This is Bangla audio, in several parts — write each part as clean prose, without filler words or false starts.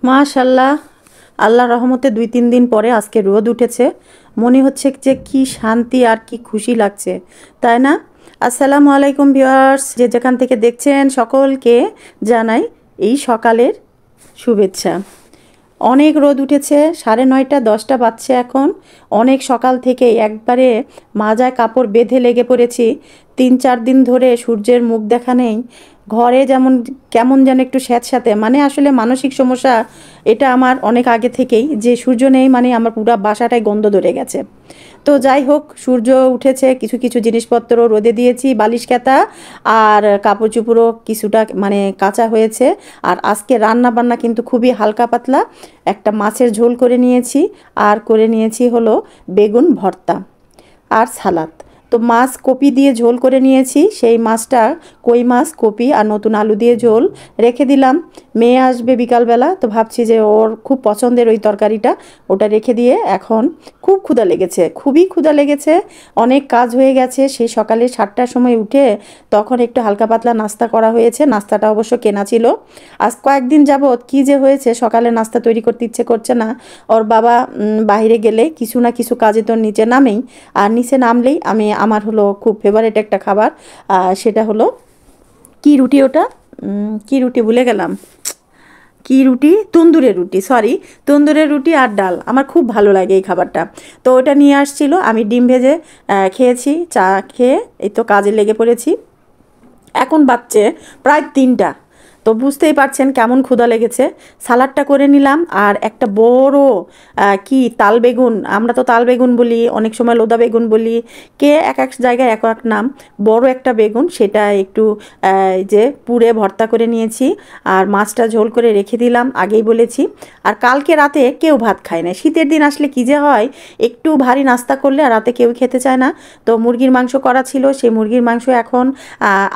মাশাল্লাহ, আল্লাহ রহমতে ২-৩ দিন পরে আজকে রোদ উঠেছে। মনে হচ্ছে যে কি শান্তি আর কি খুশি লাগছে, তাই না? আসসালামু আলাইকুম ভিউয়ার্স, যে যেখান থেকে দেখছেন সকলকে জানাই এই সকালের শুভেচ্ছা। অনেক রোদ উঠেছে, 9:30 10টা বাজছে এখন। অনেক সকাল থেকে একবারে মাজায় কাপড় বেঁধে লেগে পড়েছি। 3-4 দিন ধরে সূর্যের মুখ দেখা নেই। ঘরে যেমন কেমন যেন একটু স্যাঁতস্যাঁতে, মানে আসলে মানসিক সমস্যা এটা আমার অনেক আগে থেকেই, যে সূর্য নেই মানে আমার পুরো বাসাটায় গন্ধ ধরে গেছে। তো যাই হোক, সূর্য উঠেছে, কিছু কিছু জিনিসপত্র রোদে দিয়েছি, বালিশ কাঁথা আর কাপড় চোপড়ও কিছুটা মানে কাঁচা হয়েছে। আর আজকে রান্না বান্না কিন্তু খুবই হালকা পাতলা, একটা মাছের ঝোল করে নিয়েছি, আর করে নিয়েছি হলো বেগুন ভর্তা আর সালাদ। তো মাছ কপি দিয়ে ঝোল করে নিয়েছি, সেই মাছটা কই মাছ, কপি আর নতুন আলু দিয়ে ঝোল রেখে দিলাম। মেয়ে আসবে বিকালবেলা, তো ভাবছি যে ওর খুব পছন্দের ওই তরকারিটা, ওটা রেখে দিয়ে এখন খুব ক্ষুধা লেগেছে, খুবই ক্ষুধা লেগেছে। অনেক কাজ হয়ে গেছে, সেই সকালে 7টার সময় উঠে তখন একটু হালকা পাতলা নাস্তা করা হয়েছে। নাস্তাটা অবশ্য কেনা ছিল। আজ কয়েকদিন যাবৎ কী যে হয়েছে, সকালে নাস্তা তৈরি করতে ইচ্ছে করছে না। ওর বাবা বাইরে গেলে কিছু না কিছু কাজে তো নিচে নামেই, আর নিচে নামলেই আমার হলো খুব ফেভারিট একটা খাবার, সেটা হলো কি রুটি ওটা, কি রুটি ভুলে গেলাম, কি রুটি, তন্দুরের রুটি, সরি, তন্দুরের রুটি আর ডাল আমার খুব ভালো লাগে এই খাবারটা। তো ওটা নিয়ে আসছিল, আমি ডিম ভেজে খেয়েছি, চা খেয়ে এই তো কাজে লেগে পড়েছি। এখন বাজছে প্রায় 3টা। তো বুঝতেই পারছেন কেমন ক্ষুধা লেগেছে। সালাডটা করে নিলাম, আর একটা বড় কি তাল বেগুন, আমরা তো তাল বেগুন বলি, অনেক সময় লোদা বেগুন বলি, কে এক এক জায়গায় এক এক নাম। বড় একটা বেগুন, সেটা একটু এই যে পুড়ে ভর্তা করে নিয়েছি, আর মাছটা ঝোল করে রেখে দিলাম, আগেই বলেছি। আর কালকে রাতে কেউ ভাত খায় না, শীতের দিন আসলে কী যে হয়, একটু ভারী নাস্তা করলে আর রাতে কেউ খেতে চায় না। তো মুরগির মাংস করা ছিল, সেই মুরগির মাংস এখন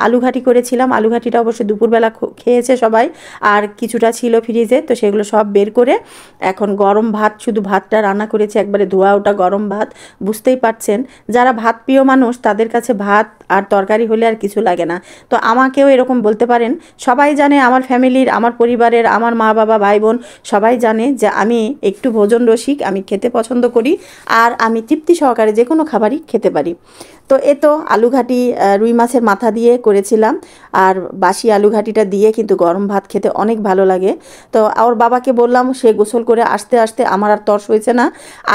আলু ঘাটি করেছিলাম, আলু ঘাটিটা অবশ্যই দুপুরবেলা খেয়েছে সবাই, আর কিছুটা ছিল ফ্রিজে, তো সেগুলো সব বের করে এখন গরম ভাত, শুধু ভাতটা রান্না করেছি, একবারে ধোয়া ওটা গরম ভাত। বুঝতেই পারছেন, যারা ভাত প্রিয় মানুষ তাদের কাছে ভাত আর তরকারি হলে আর কিছু লাগে না। তো আমাকেও এরকম বলতে পারেন, সবাই জানে, আমার ফ্যামিলির, আমার পরিবারের, আমার মা বাবা ভাই বোন সবাই জানে যে আমি একটু ভোজন রসিক, আমি খেতে পছন্দ করি, আর আমি তৃপ্তি সহকারে যে কোনো খাবারই খেতে পারি। তো এ তো আলু ঘাটি রুই মাছের মাথা দিয়ে করেছিলাম, আর বাসি আলু ঘাটিটা দিয়ে কিন্তু গরম ভাত খেতে অনেক ভালো লাগে। তো ওর বাবাকে বললাম, সে গোসল করে আসতে আসতে আমার আর তর্স হয়েছে না,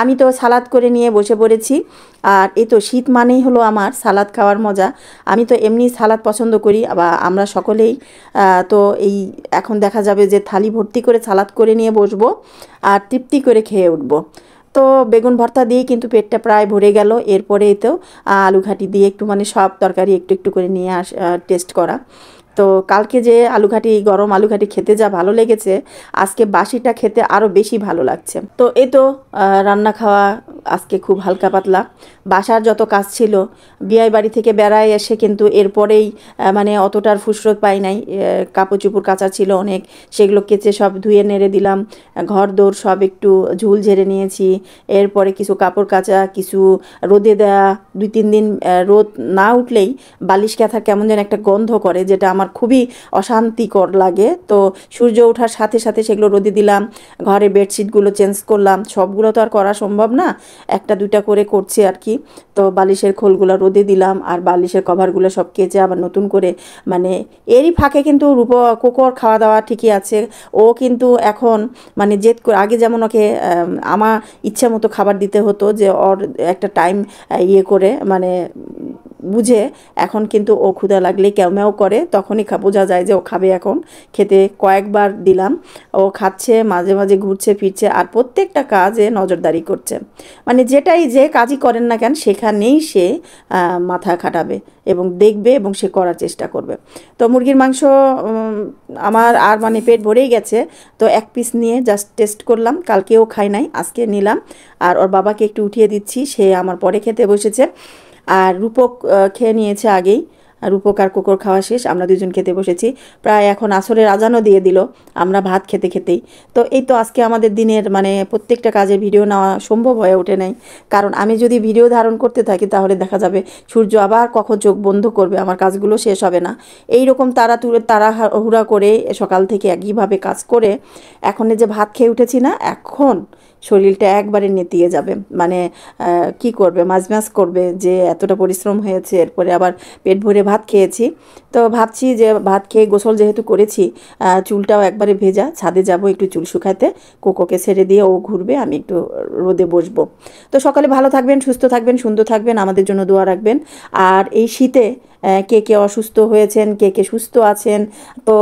আমি তো সালাদ করে নিয়ে বসে পড়েছি। আর এই তো শীত মানেই হলো আমার সালাদ খাওয়ার মজা। আমি তো এমনি সালাদ পছন্দ করি, বা আমরা সকলেই। তো এই এখন দেখা যাবে যে থালি ভর্তি করে সালাদ করে নিয়ে বসবো, আর তৃপ্তি করে খেয়ে উঠবো। তো বেগুন ভর্তা দিয়েই কিন্তু পেটটা প্রায় ভরে গেল। এরপরেই তো আলু ঘাটি দিয়ে একটু মানে সব তরকারি একটু একটু করে নিয়ে টেস্ট করা। তো কালকে যে আলু ঘাটি, গরম আলু ঘাটি খেতে যা ভালো লেগেছে, আজকে বাসিটা খেতে আরও বেশি ভালো লাগছে। তো এই তো রান্না খাওয়া আজকে খুব হালকা পাতলা। বাসার যত কাজ ছিল, বিয়ে বাড়ি থেকে বেড়ায় এসে কিন্তু এরপরেই মানে অতটার ফুসরত পাই নাই। কাপড় চোপড় কাচা ছিল অনেক, সেগুলো কেচে সব ধুয়ে নেড়ে দিলাম। ঘর দৌড় সব একটু ঝুল ঝেড়ে নিয়েছি। এরপরে কিছু কাপড় কাচা, কিছু রোদে দেওয়া। 2-3 দিন রোদ না উঠলেই বালিশ কাঁথার কেমন যেন একটা গন্ধ করে, যেটা আমার খুবই অশান্তিকর লাগে। তো সূর্য ওঠার সাথে সাথে সেগুলো রোদে দিলাম। ঘরে বেডশিটগুলো চেঞ্জ করলাম, সবগুলো তো আর করা সম্ভব না, একটা দুইটা করে করছি আর কি। তো বালিশের খোলগুলো রোদে দিলাম, আর বালিশের কভারগুলো সব কেচে আবার নতুন করে, মানে এরই ফাঁকে কিন্তু কোকোর খাওয়া দাওয়া ঠিকই আছে। ও কিন্তু এখন মানে জেদ করে, আগে যেমন ওকে আমার ইচ্ছা মতো খাবার দিতে হতো, যে ওর একটা টাইম ইয়ে করে মানে বুঝে, এখন কিন্তু ও ক্ষুধা লাগলে ক্যামেও করে, তখনই বোঝা যায় যে ও খাবে। এখন খেতে কয়েকবার দিলাম, ও খাচ্ছে, মাঝে মাঝে ঘুরছে ফিরছে, আর প্রত্যেকটা কাজে নজরদারি করছে। মানে যেটাই যে কাজই করেন না কেন, সেখানেই সে মাথা খাটাবে এবং দেখবে, এবং সে করার চেষ্টা করবে। তো মুরগির মাংস আমার আর মানে পেট ভরেই গেছে। তো এক পিস নিয়ে জাস্ট টেস্ট করলাম, কালকেও খাই নাই, আজকে নিলাম। আর ওর বাবাকে একটু উঠিয়ে দিচ্ছি, সে আমার পরে খেতে বসেছে। আর রূপক খেয়ে নিয়েছে আগেই। আর উপকার কুকুর খাওয়া শেষ, আমরা দুজন খেতে বসেছি। প্রায় এখন আসরের আজানও দিয়ে দিল আমরা ভাত খেতে খেতেই। তো এই তো আজকে আমাদের দিনের মানে প্রত্যেকটা কাজের ভিডিও নেওয়া সম্ভব হয়ে ওঠে নাই, কারণ আমি যদি ভিডিও ধারণ করতে থাকি তাহলে দেখা যাবে সূর্য আবার কখন চোখ বন্ধ করবে, আমার কাজগুলো শেষ হবে না। এই রকম তাড়াহুড়া করে সকাল থেকে একইভাবে কাজ করে এখন যে ভাত খেয়ে উঠেছি না, এখন শরীরটা একবারে নেতিয়ে যাবে, মানে কি করবে, মাঝ করবে যে এতটা পরিশ্রম হয়েছে, এরপরে আবার পেট ভরে ভাত খেয়েছি। তো ভাবছি যে ভাত খেয়ে গোসল যেহেতু করেছি, চুলটাও একবারে ভেজা, ছাদে যাব একটু চুল শুকাতে, কোকোকে ছেড়ে দিয়ে ও ঘুরবে, আমি একটু রোদে বসবো। তো সকালে ভালো থাকবেন, সুস্থ থাকবেন, সুন্দর থাকবেন, আমাদের জন্য দোয়া রাখবেন। আর এই শীতে কে কে অসুস্থ হয়েছেন, কে কে সুস্থ আছেন, তো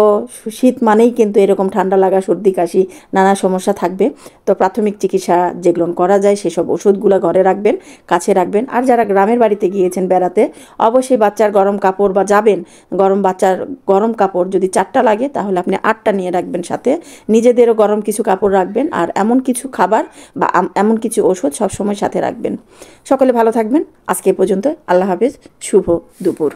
শীত মানেই কিন্তু এরকম ঠান্ডা লাগা, সর্দি কাশি, নানা সমস্যা থাকবে। তো প্রাথমিক চিকিৎসা যেগুলো করা যায় সেসব ওষুধগুলো ঘরে রাখবেন, কাছে রাখবেন। আর যারা গ্রামের বাড়িতে গিয়েছেন বেড়াতে, অবশ্যই বাচ্চার গরম কাপড় বা যাবেন, বাচ্চার গরম কাপড় যদি 4টা লাগে তাহলে আপনি 8টা নিয়ে রাখবেন সাথে, নিজেদেরও গরম কিছু কাপড় রাখবেন, আর এমন কিছু খাবার বা এমন কিছু ওষুধ সবসময় সাথে রাখবেন। সকলে ভালো থাকবেন, আজকে এ পর্যন্ত, আল্লাহ হাফেজ, শুভ দুপুর।